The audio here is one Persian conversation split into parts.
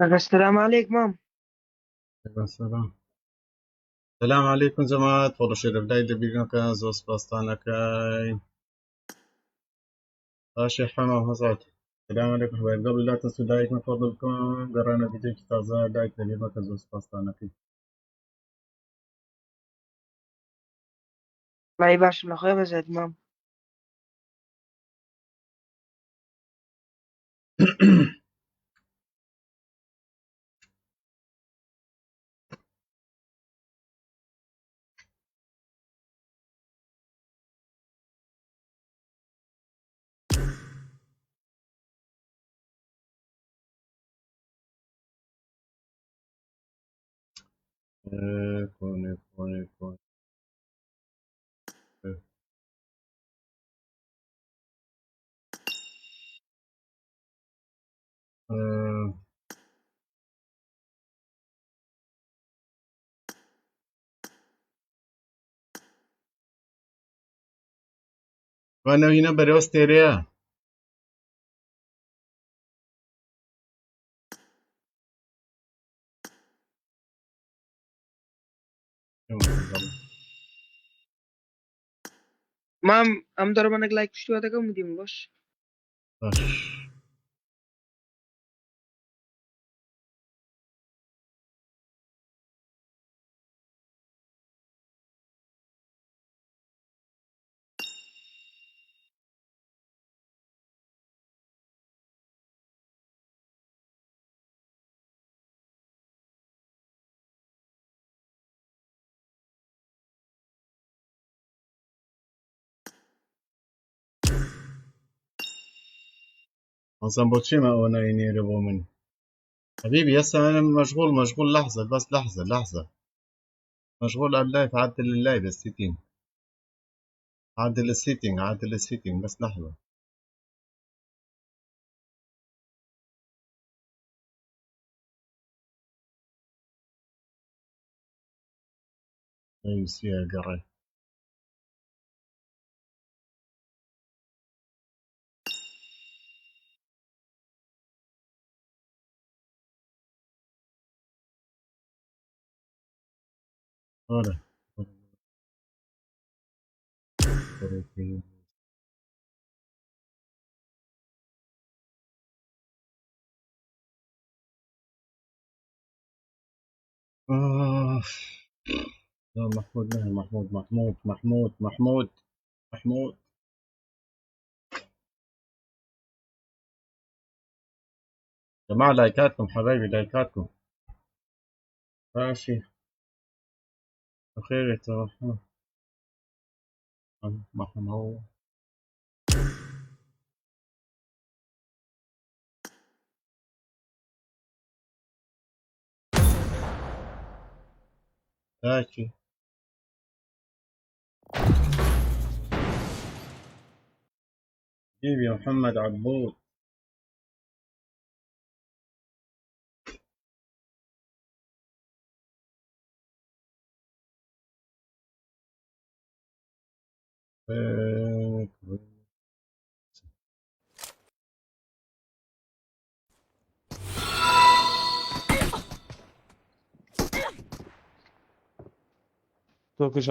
السلام عليك مام. عليكم السلام. السلام عليكم جماعة والله شرف دايد بيجنا كان زوس باستانا كاي راشي حما هزات. السلام عليكم حبايب قبل لا تنسوا لايك من فضلكم قرانا فيديو تازا لايك بيجنا كان زوس باستانا كي الله يبارك الله خير بزاد مام. كوني وانا هنا بريوس تيريا مام ام ضرب انا لايك شو هذا كم دي مبش. اصلا بوتشيما وانا يني ربو مني حبيبي يس انا مشغول لحظة بس لحظة مشغول على اللايف عدل اللايف السيتنج عدل السيتنج بس لحظة اي سيا قري هذا آه. يا محمود ماهر محمود جماعة لايكاتكم حبايبي لايكاتكم ماشي بخير يا محمود ماشي حبيبي يا محمد عبود فينك توكش.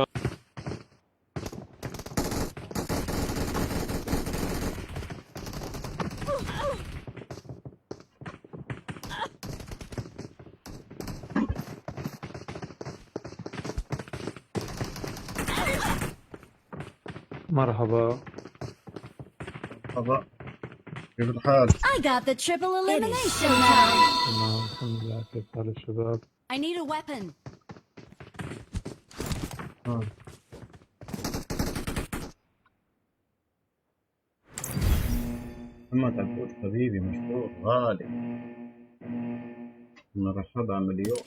مرحبا. مرحبا كيف الحال؟ I got the triple elimination now. تمام الحمد لله، كيف حال الشباب؟ I need a weapon. آه. محمد عبود حبيبي مشكور غالي مرحبا مليون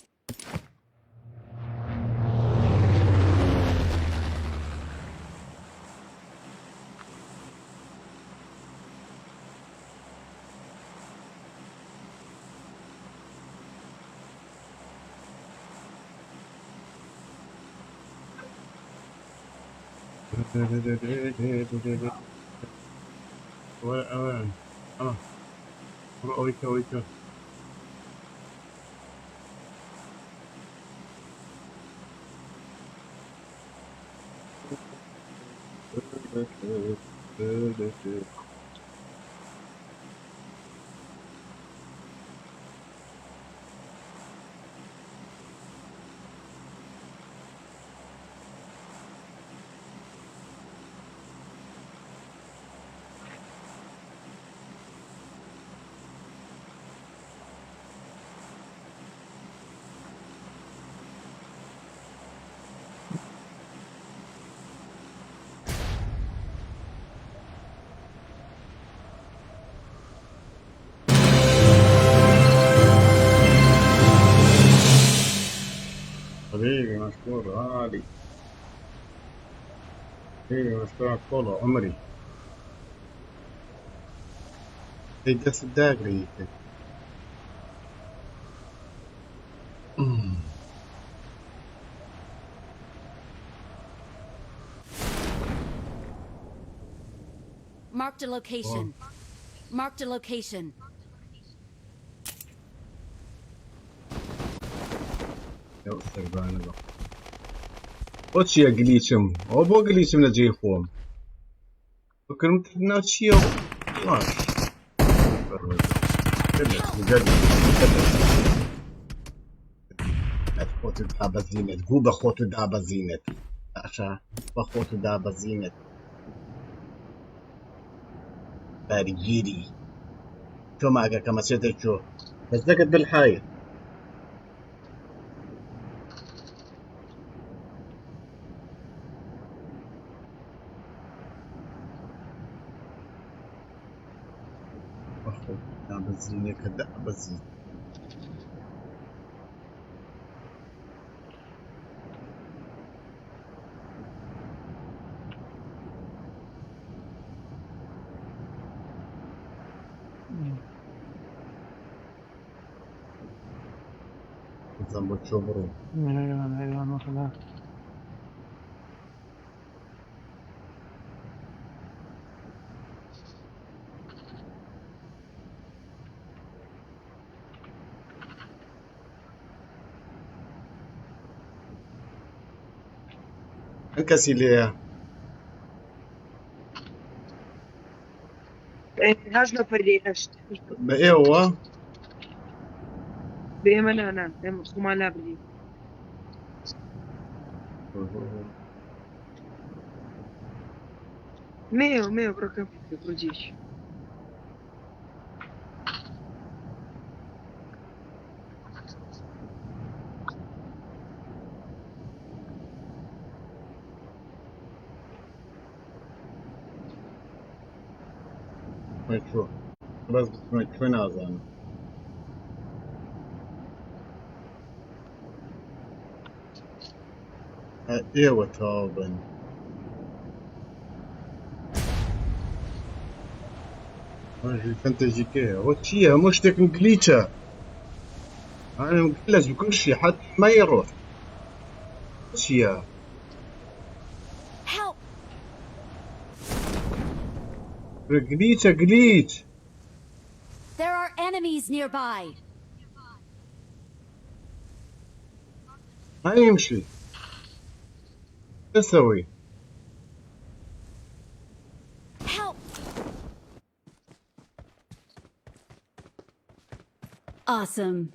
وين اه ويكا حبيبي مشكور غالي. حبيبي مشكور طول عمري. هي جس الداقري. Marked a location. Marked a location. يا سربان بقى. وش يا قليشم؟ هو بو قليشم نجي خوم. فكرت ناشي ماشي. بجد أخوت دابا زينت قوب أخوت دابا زينت عشا أخوت دابا زينت بارجيري شو معك كما سيتك شو بس ذكر بالحاية أخوت دابا زينت كدابا زينت زنبوت شبرو ايوه مثلا. انكسي ليه هاجنا فردي هشت بإيه هو بيمن أنا خما لا بردي ميو بركب في برجيش ما شو بس ما شو نازل ايوه تابن ماشي كنت جيكيه وشيها مشتك مقليتها انا مقلج بكل شيء حتى ما يروح وشيها Help! قليتها قليت There are enemies nearby. ما يمشي شو اسوي Help! Awesome.